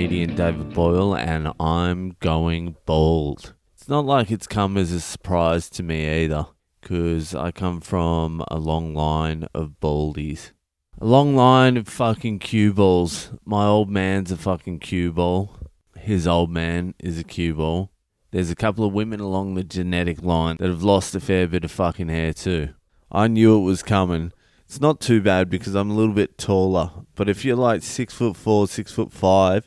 comedian David Boyle, and I'm going bald. It's not like it's come as a surprise to me either, because I come from a long line of baldies. A long line of fucking cue balls. My old man's a fucking cue ball. His old man is a cue ball. There's a couple of women along the genetic line that have lost a fair bit of fucking hair too. I knew it was coming. It's not too bad because I'm a little bit taller. But if you're like 6'4", 6'5",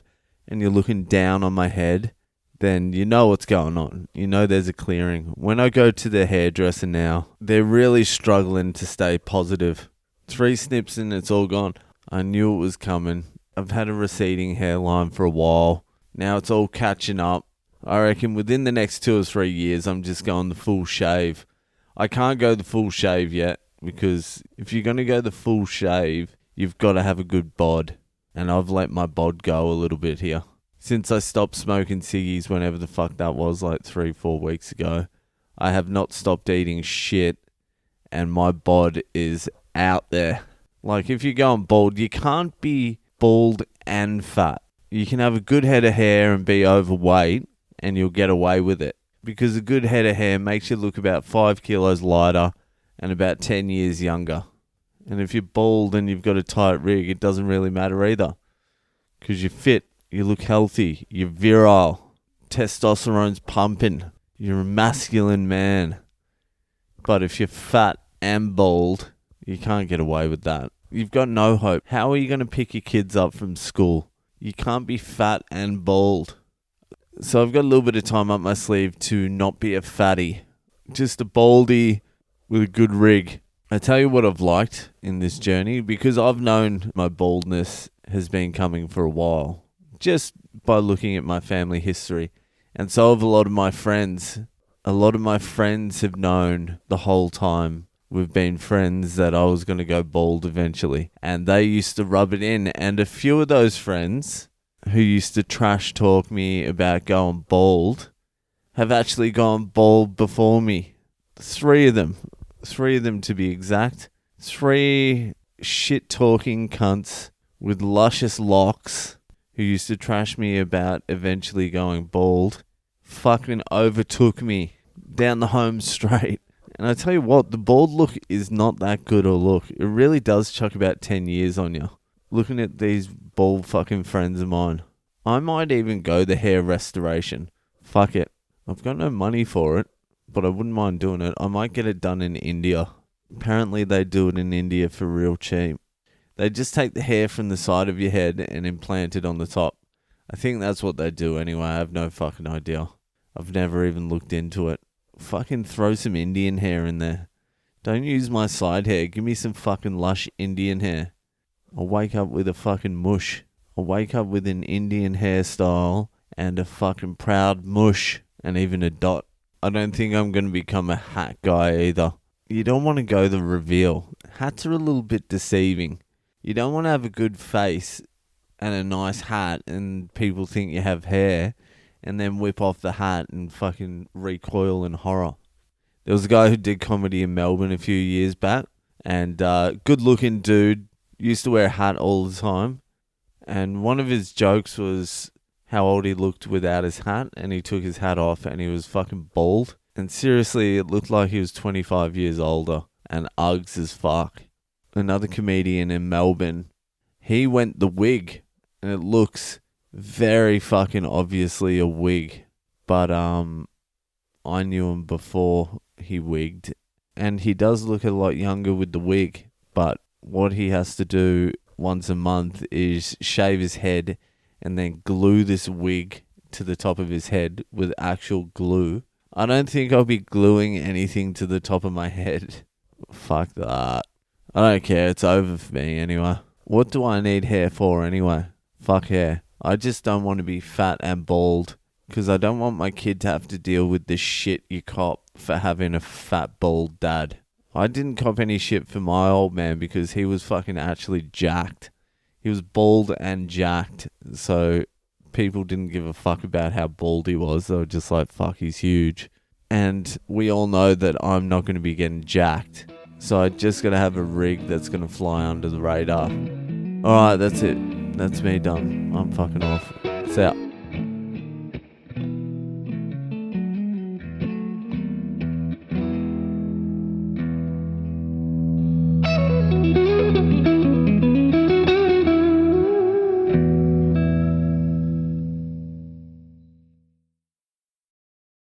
and you're looking down on my head, then you know what's going on. You know there's a clearing. When I go to the hairdresser now, they're really struggling to stay positive. 3 snips and it's all gone. I knew it was coming. I've had a receding hairline for a while. Now it's all catching up. I reckon within the next 2 or 3 years, I'm just going the full shave. I can't go the full shave yet, because if you're going to go the full shave, you've got to have a good bod. And I've let my bod go a little bit here. Since I stopped smoking ciggies whenever the fuck that was, like 3-4 weeks ago, I have not stopped eating shit, and my bod is out there. Like, if you're going bald, you can't be bald and fat. You can have a good head of hair and be overweight, and you'll get away with it. Because a good head of hair makes you look about 5 kilos lighter and about 10 years younger. And if you're bald and you've got a tight rig, it doesn't really matter either. Because you're fit, you look healthy, you're virile, testosterone's pumping, you're a masculine man. But if you're fat and bald, you can't get away with that. You've got no hope. How are you going to pick your kids up from school? You can't be fat and bald. So I've got a little bit of time up my sleeve to not be a fatty. Just a baldy with a good rig. I tell you what I've liked in this journey, because I've known my baldness has been coming for a while, just by looking at my family history. And so have a lot of my friends. A lot of my friends have known the whole time we've been friends that I was going to go bald eventually. And they used to rub it in. And a few of those friends who used to trash talk me about going bald have actually gone bald before me. 3 of them. 3 of them to be exact. 3 shit-talking cunts with luscious locks who used to trash me about eventually going bald fucking overtook me down the home straight. And I tell you what, the bald look is not that good a look. It really does chuck about 10 years on you. Looking at these bald fucking friends of mine. I might even go the hair restoration. Fuck it. I've got no money for it, but I wouldn't mind doing it. I might get it done in India. Apparently they do it in India for real cheap. They just take the hair from the side of your head and implant it on the top. I think that's what they do anyway. I have no fucking idea. I've never even looked into it. Fucking throw some Indian hair in there. Don't use my side hair. Give me some fucking lush Indian hair. I'll wake up with a fucking mush. I'll wake up with an Indian hairstyle and a fucking proud mush and even a dot. I don't think I'm going to become a hat guy either. You don't want to go the reveal. Hats are a little bit deceiving. You don't want to have a good face and a nice hat and people think you have hair and then whip off the hat and fucking recoil in horror. There was a guy who did comedy in Melbourne a few years back, and good looking dude, used to wear a hat all the time, and one of his jokes was how old he looked without his hat, and he took his hat off and he was fucking bald, and seriously it looked like he was 25 years older and Uggs as fuck. Another comedian in Melbourne, he went the wig, and it looks very fucking obviously a wig, but I knew him before he wigged, and he does look a lot younger with the wig, but what he has to do once a month is shave his head and then glue this wig to the top of his head with actual glue. I don't think I'll be gluing anything to the top of my head. Fuck that. I don't care, it's over for me anyway. What do I need hair for anyway? Fuck hair. I just don't want to be fat and bald, because I don't want my kid to have to deal with the shit you cop for having a fat bald dad. I didn't cop any shit for my old man because he was fucking actually jacked. He was bald and jacked, so people didn't give a fuck about how bald he was. They were just like, fuck, he's huge. And we all know that I'm not going to be getting jacked, so I just got to have a rig that's going to fly under the radar. Alright, that's it. That's me done. I'm fucking off. See ya.